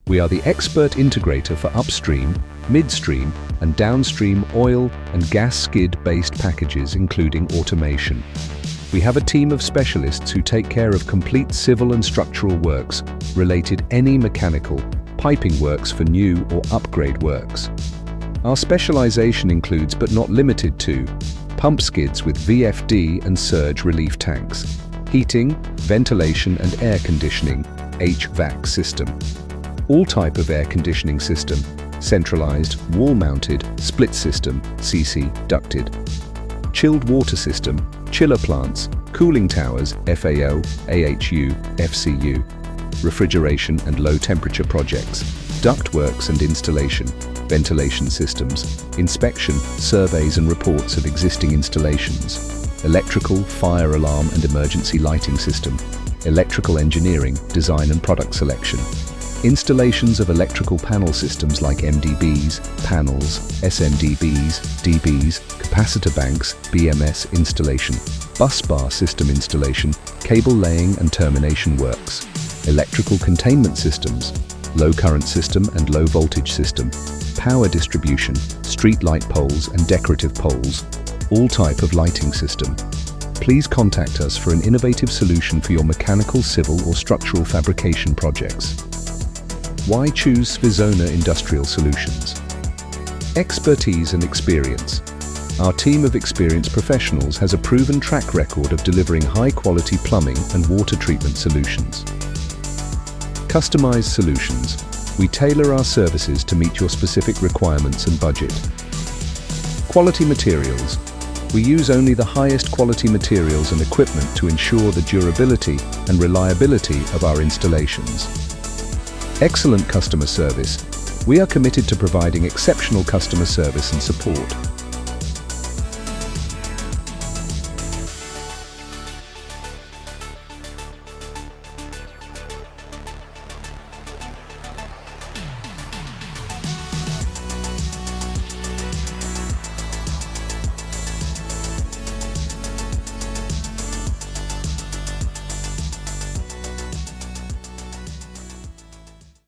We are the expert integrator for upstream, midstream, and downstream oil and gas skid-based packages, including automation. We have a team of specialists who take care of complete civil and structural works, related any mechanical, piping works for new or upgrade works. Our specialization includes, but not limited to, pump skids with VFD and surge relief tanks, heating, ventilation and air conditioning, HVAC system, all type of air conditioning system, centralized, wall-mounted, split system, CC, ducted, chilled water system, chiller plants, cooling towers, FAO, AHU, FCU, refrigeration and low-temperature projects, ductworks and installation, ventilation systems, inspection, surveys and reports of existing installations, electrical, fire alarm and emergency lighting system, electrical engineering, design and product selection, installations of electrical panel systems like MDBs, panels, SMDBs, DBs, capacitor banks, BMS installation, bus bar system installation, cable laying and termination works, electrical containment systems, low current system and low voltage system, power distribution, street light poles and decorative poles, all type of lighting system. Please contact us for an innovative solution for your mechanical, civil or structural fabrication projects. Why choose SVIZONA Industrial Solutions? Expertise and experience. Our team of experienced professionals has a proven track record of delivering high-quality plumbing and water treatment solutions. Customized solutions. We tailor our services to meet your specific requirements and budget. Quality materials. We use only the highest quality materials and equipment to ensure the durability and reliability of our installations. Excellent customer service. We are committed to providing exceptional customer service and support.